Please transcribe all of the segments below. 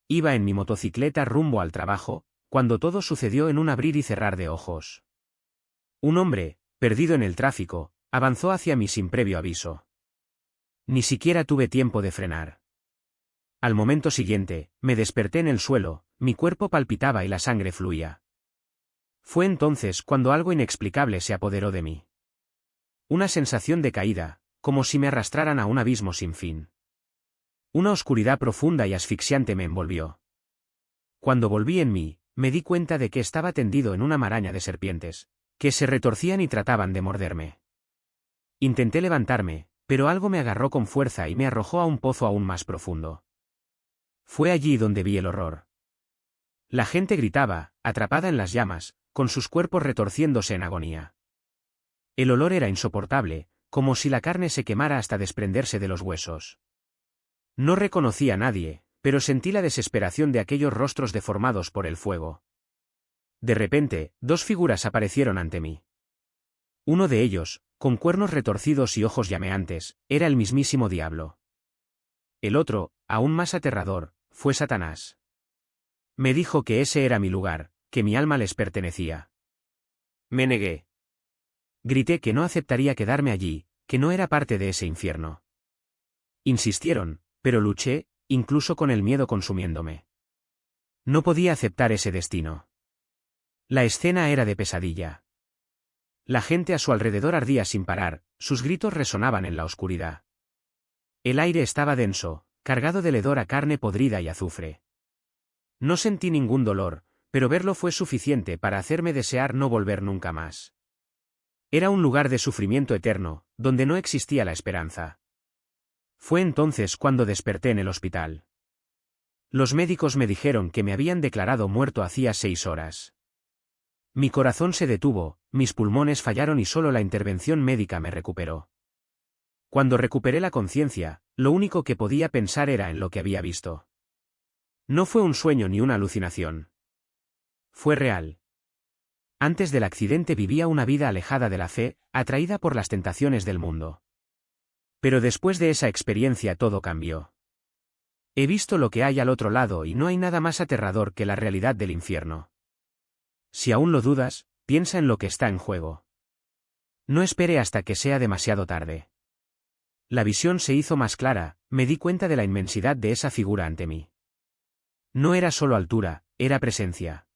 Iba en mi motocicleta rumbo al trabajo, cuando todo sucedió en un abrir y cerrar de ojos. Un hombre, perdido en el tráfico, avanzó hacia mí sin previo aviso. Ni siquiera tuve tiempo de frenar. Al momento siguiente, me desperté en el suelo, mi cuerpo palpitaba y la sangre fluía. Fue entonces cuando algo inexplicable se apoderó de mí. Una sensación de caída, como si me arrastraran a un abismo sin fin. Una oscuridad profunda y asfixiante me envolvió. Cuando volví en mí, me di cuenta de que estaba tendido en una maraña de serpientes, que se retorcían y trataban de morderme. Intenté levantarme, pero algo me agarró con fuerza y me arrojó a un pozo aún más profundo. Fue allí donde vi el horror. La gente gritaba, atrapada en las llamas, con sus cuerpos retorciéndose en agonía. El olor era insoportable, como si la carne se quemara hasta desprenderse de los huesos. No reconocí a nadie, pero sentí la desesperación de aquellos rostros deformados por el fuego. De repente, dos figuras aparecieron ante mí. Uno de ellos, con cuernos retorcidos y ojos llameantes, era el mismísimo diablo. El otro, aún más aterrador, fue Satanás. Me dijo que ese era mi lugar, que mi alma les pertenecía. Me negué. Grité que no aceptaría quedarme allí, que no era parte de ese infierno. Insistieron, pero luché, incluso con el miedo consumiéndome. No podía aceptar ese destino. La escena era de pesadilla. La gente a su alrededor ardía sin parar, sus gritos resonaban en la oscuridad. El aire estaba denso, cargado del hedor a carne podrida y azufre. No sentí ningún dolor, pero verlo fue suficiente para hacerme desear no volver nunca más. Era un lugar de sufrimiento eterno, donde no existía la esperanza. Fue entonces cuando desperté en el hospital. Los médicos me dijeron que me habían declarado muerto hacía 6 horas. Mi corazón se detuvo, mis pulmones fallaron y solo la intervención médica me recuperó. Cuando recuperé la conciencia, lo único que podía pensar era en lo que había visto. No fue un sueño ni una alucinación. Fue real. Antes del accidente vivía una vida alejada de la fe, atraída por las tentaciones del mundo. Pero después de esa experiencia todo cambió. He visto lo que hay al otro lado y no hay nada más aterrador que la realidad del infierno. Si aún lo dudas, piensa en lo que está en juego. No espere hasta que sea demasiado tarde. La visión se hizo más clara, me di cuenta de la inmensidad de esa figura ante mí. No era solo altura, era presencia.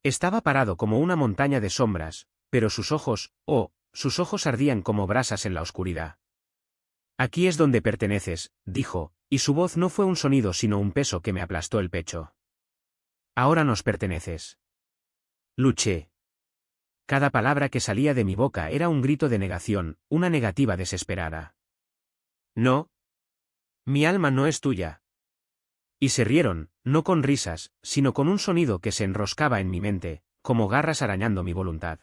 Estaba parado como una montaña de sombras, pero sus ojos ardían como brasas en la oscuridad. Aquí es donde perteneces, dijo, y su voz no fue un sonido sino un peso que me aplastó el pecho. Ahora nos perteneces. Luché. Cada palabra que salía de mi boca era un grito de negación, una negativa desesperada. No. Mi alma no es tuya. Y se rieron, no con risas, sino con un sonido que se enroscaba en mi mente, como garras arañando mi voluntad.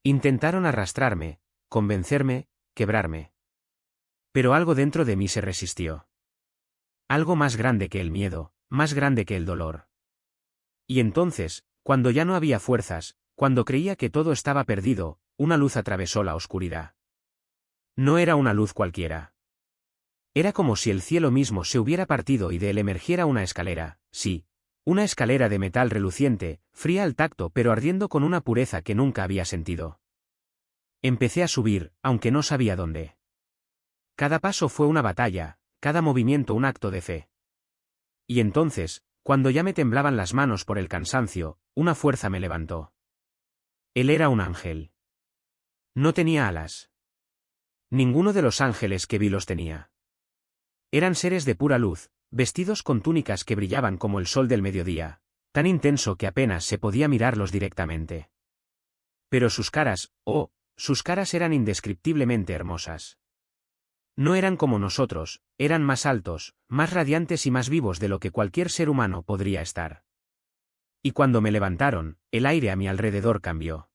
Intentaron arrastrarme, convencerme, quebrarme. Pero algo dentro de mí se resistió. Algo más grande que el miedo, más grande que el dolor. Y entonces, cuando ya no había fuerzas, cuando creía que todo estaba perdido, una luz atravesó la oscuridad. No era una luz cualquiera. Era como si el cielo mismo se hubiera partido y de él emergiera una escalera, sí, una escalera de metal reluciente, fría al tacto pero ardiendo con una pureza que nunca había sentido. Empecé a subir, aunque no sabía dónde. Cada paso fue una batalla, cada movimiento un acto de fe. Y entonces, cuando ya me temblaban las manos por el cansancio, una fuerza me levantó. Él era un ángel. No tenía alas. Ninguno de los ángeles que vi los tenía. Eran seres de pura luz, vestidos con túnicas que brillaban como el sol del mediodía, tan intenso que apenas se podía mirarlos directamente. Pero sus caras eran indescriptiblemente hermosas. No eran como nosotros, eran más altos, más radiantes y más vivos de lo que cualquier ser humano podría estar. Y cuando me levantaron, el aire a mi alrededor cambió.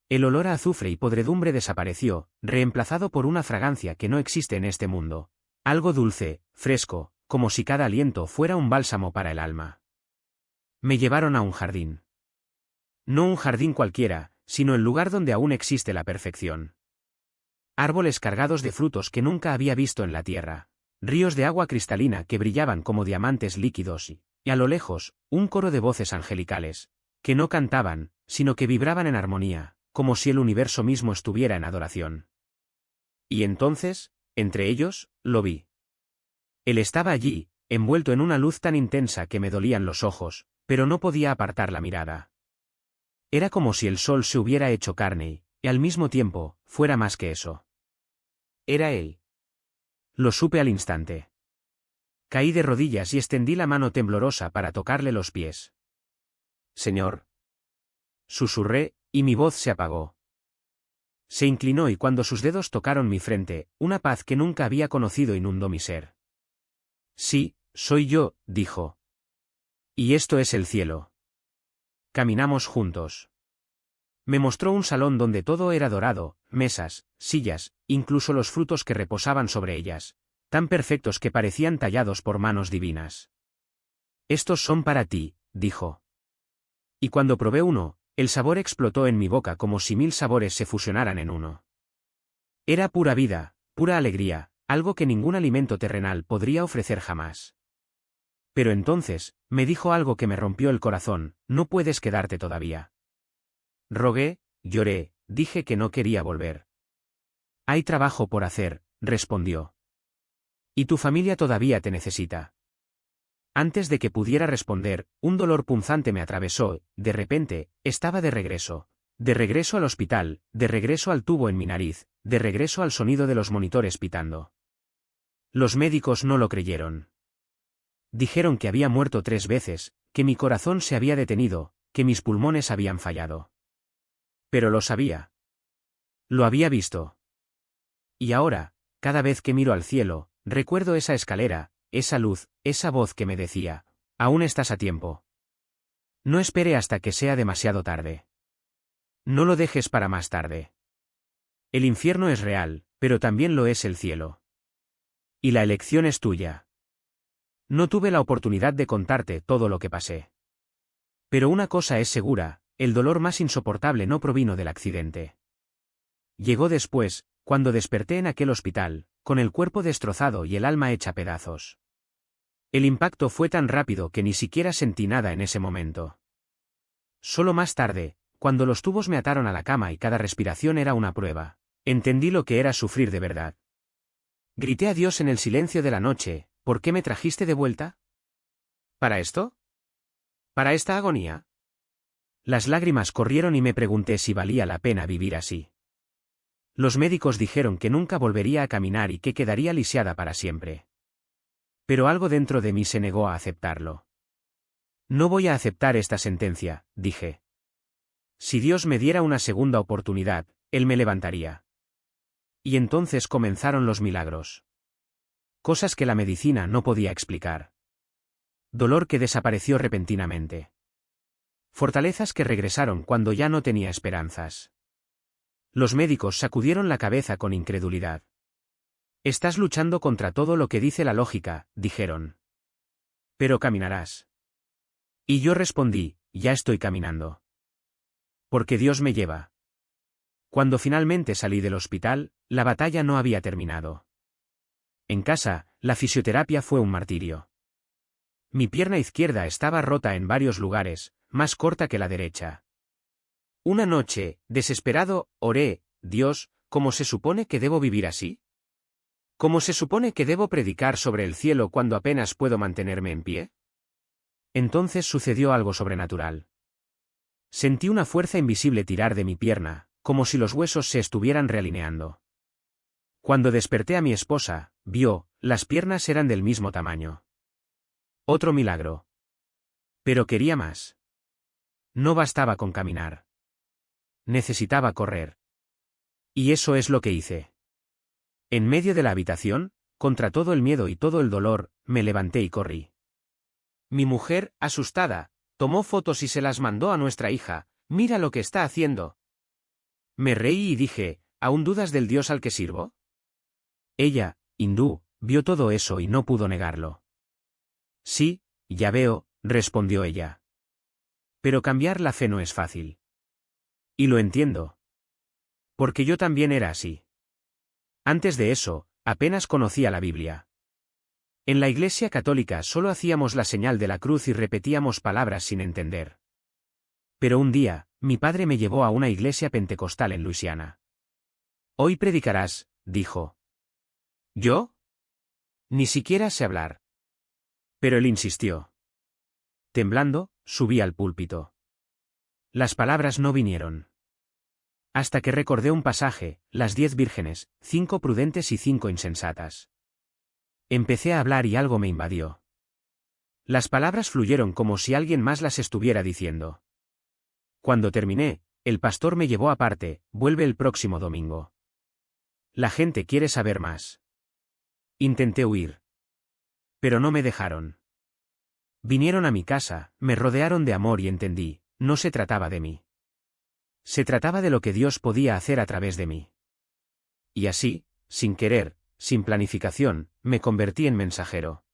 El olor a azufre y podredumbre desapareció, reemplazado por una fragancia que no existe en este mundo. Algo dulce, fresco, como si cada aliento fuera un bálsamo para el alma. Me llevaron a un jardín. No un jardín cualquiera, sino el lugar donde aún existe la perfección. Árboles cargados de frutos que nunca había visto en la tierra, ríos de agua cristalina que brillaban como diamantes líquidos y a lo lejos, un coro de voces angelicales, que no cantaban, sino que vibraban en armonía, como si el universo mismo estuviera en adoración. Y entonces, entre ellos, lo vi. Él estaba allí, envuelto en una luz tan intensa que me dolían los ojos, pero no podía apartar la mirada. Era como si el sol se hubiera hecho carne y, al mismo tiempo, fuera más que eso. Era él. Lo supe al instante. Caí de rodillas y extendí la mano temblorosa para tocarle los pies. «Señor». Susurré, y mi voz se apagó. Se inclinó y cuando sus dedos tocaron mi frente, una paz que nunca había conocido inundó mi ser. «Sí, soy yo», dijo. «Y esto es el cielo». Caminamos juntos. Me mostró un salón donde todo era dorado, mesas, sillas, incluso los frutos que reposaban sobre ellas, tan perfectos que parecían tallados por manos divinas. «Estos son para ti», dijo. Y cuando probé uno, el sabor explotó en mi boca como si 1000 sabores se fusionaran en uno. Era pura vida, pura alegría, algo que ningún alimento terrenal podría ofrecer jamás. Pero entonces, me dijo algo que me rompió el corazón: «No puedes quedarte todavía». Rogué, lloré, dije que no quería volver. «Hay trabajo por hacer», respondió. «Y tu familia todavía te necesita». Antes de que pudiera responder, un dolor punzante me atravesó, de repente, estaba de regreso. De regreso al hospital, de regreso al tubo en mi nariz, de regreso al sonido de los monitores pitando. Los médicos no lo creyeron. Dijeron que había muerto 3 veces, que mi corazón se había detenido, que mis pulmones habían fallado. Pero lo sabía. Lo había visto. Y ahora, cada vez que miro al cielo, recuerdo esa escalera, esa luz, esa voz que me decía: «Aún estás a tiempo. No espere hasta que sea demasiado tarde. No lo dejes para más tarde. El infierno es real, pero también lo es el cielo. Y la elección es tuya». No tuve la oportunidad de contarte todo lo que pasé. Pero una cosa es segura: el dolor más insoportable no provino del accidente. Llegó después, cuando desperté en aquel hospital, con el cuerpo destrozado y el alma hecha pedazos. El impacto fue tan rápido que ni siquiera sentí nada en ese momento. Solo más tarde, cuando los tubos me ataron a la cama y cada respiración era una prueba, entendí lo que era sufrir de verdad. Grité a Dios en el silencio de la noche: «¿Por qué me trajiste de vuelta? ¿Para esto? ¿Para esta agonía?». Las lágrimas corrieron y me pregunté si valía la pena vivir así. Los médicos dijeron que nunca volvería a caminar y que quedaría lisiada para siempre. Pero algo dentro de mí se negó a aceptarlo. «No voy a aceptar esta sentencia», dije. «Si Dios me diera una segunda oportunidad, Él me levantaría». Y entonces comenzaron los milagros. Cosas que la medicina no podía explicar. Dolor que desapareció repentinamente. Fortalezas que regresaron cuando ya no tenía esperanzas. Los médicos sacudieron la cabeza con incredulidad. «Estás luchando contra todo lo que dice la lógica», dijeron. «Pero caminarás». Y yo respondí: «Ya estoy caminando. Porque Dios me lleva». Cuando finalmente salí del hospital, la batalla no había terminado. En casa, la fisioterapia fue un martirio. Mi pierna izquierda estaba rota en varios lugares, más corta que la derecha. Una noche, desesperado, oré: «Dios, ¿cómo se supone que debo vivir así? ¿Cómo se supone que debo predicar sobre el cielo cuando apenas puedo mantenerme en pie?». Entonces sucedió algo sobrenatural. Sentí una fuerza invisible tirar de mi pierna, como si los huesos se estuvieran realineando. Cuando desperté a mi esposa, vio, las piernas eran del mismo tamaño. Otro milagro. Pero quería más. No bastaba con caminar. Necesitaba correr. Y eso es lo que hice. En medio de la habitación, contra todo el miedo y todo el dolor, me levanté y corrí. Mi mujer, asustada, tomó fotos y se las mandó a nuestra hija: «Mira lo que está haciendo». Me reí y dije: «¿Aún dudas del Dios al que sirvo?». Ella, hindú, vio todo eso y no pudo negarlo. «Sí, ya veo», respondió ella. «Pero cambiar la fe no es fácil». Y lo entiendo. Porque yo también era así. Antes de eso, apenas conocía la Biblia. En la Iglesia Católica solo hacíamos la señal de la cruz y repetíamos palabras sin entender. Pero un día, mi padre me llevó a una iglesia pentecostal en Luisiana. Hoy predicarás, dijo. ¿Yo? Ni siquiera sé hablar. Pero él insistió. Temblando, subí al púlpito. Las palabras no vinieron. Hasta que recordé un pasaje, las 10 vírgenes, 5 prudentes y 5 insensatas. Empecé a hablar y algo me invadió. Las palabras fluyeron como si alguien más las estuviera diciendo. Cuando terminé, el pastor me llevó aparte, vuelve el próximo domingo. La gente quiere saber más. Intenté huir. Pero no me dejaron. Vinieron a mi casa, me rodearon de amor y entendí, no se trataba de mí. Se trataba de lo que Dios podía hacer a través de mí. Y así, sin querer, sin planificación, me convertí en mensajero.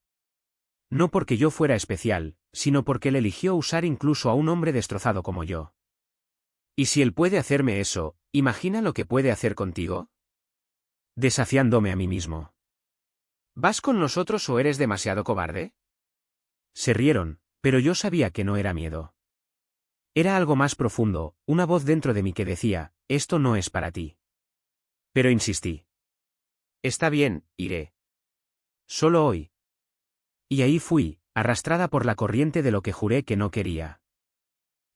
No porque yo fuera especial, sino porque Él eligió usar incluso a un hombre destrozado como yo. Y si Él puede hacerme eso, ¿imagina lo que puede hacer contigo? Desafiándome a mí mismo. ¿Vas con nosotros o eres demasiado cobarde? Se rieron, pero yo sabía que no era miedo. Era algo más profundo, una voz dentro de mí que decía, esto no es para ti. Pero insistí. Está bien, iré. Solo hoy. Y ahí fui, arrastrada por la corriente de lo que juré que no quería.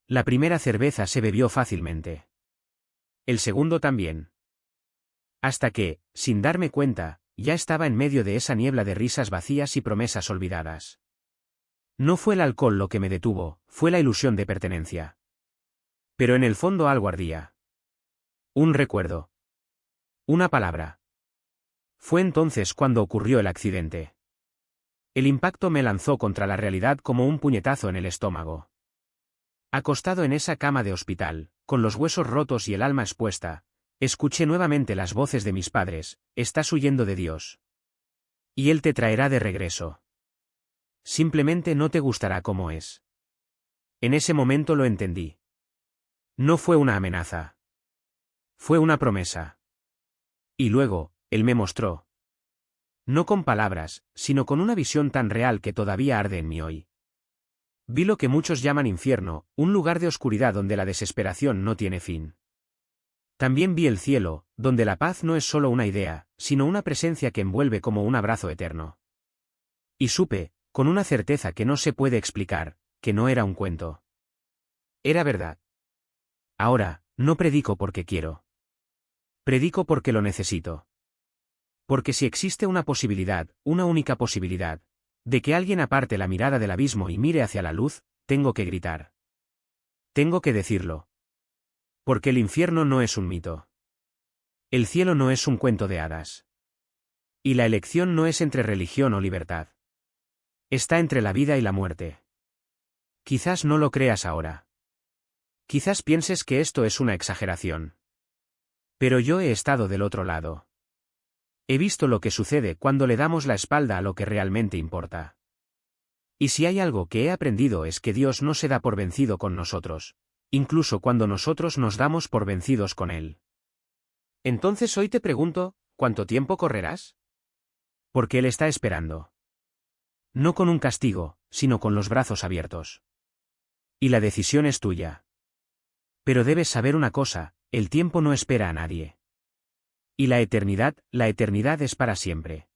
La primera cerveza se bebió fácilmente. El segundo también. Hasta que, sin darme cuenta, ya estaba en medio de esa niebla de risas vacías y promesas olvidadas. No fue el alcohol lo que me detuvo, fue la ilusión de pertenencia. Pero en el fondo algo ardía. Un recuerdo. Una palabra. Fue entonces cuando ocurrió el accidente. El impacto me lanzó contra la realidad como un puñetazo en el estómago. Acostado en esa cama de hospital, con los huesos rotos y el alma expuesta, escuché nuevamente las voces de mis padres, estás huyendo de Dios. Y Él te traerá de regreso. Simplemente no te gustará como es. En ese momento lo entendí. No fue una amenaza. Fue una promesa. Y luego, Él me mostró. No con palabras, sino con una visión tan real que todavía arde en mí hoy. Vi lo que muchos llaman infierno, un lugar de oscuridad donde la desesperación no tiene fin. También vi el cielo, donde la paz no es solo una idea, sino una presencia que envuelve como un abrazo eterno. Y supe, con una certeza que no se puede explicar, que no era un cuento. Era verdad. Ahora, no predico porque quiero. Predico porque lo necesito. Porque si existe una posibilidad, una única posibilidad, de que alguien aparte la mirada del abismo y mire hacia la luz, tengo que gritar. Tengo que decirlo. Porque el infierno no es un mito. El cielo no es un cuento de hadas. Y la elección no es entre religión o libertad. Está entre la vida y la muerte. Quizás no lo creas ahora. Quizás pienses que esto es una exageración. Pero yo he estado del otro lado. He visto lo que sucede cuando le damos la espalda a lo que realmente importa. Y si hay algo que he aprendido es que Dios no se da por vencido con nosotros, incluso cuando nosotros nos damos por vencidos con Él. Entonces hoy te pregunto, ¿cuánto tiempo correrás? Porque Él está esperando. No con un castigo, sino con los brazos abiertos. Y la decisión es tuya. Pero debes saber una cosa, el tiempo no espera a nadie. Y la eternidad es para siempre.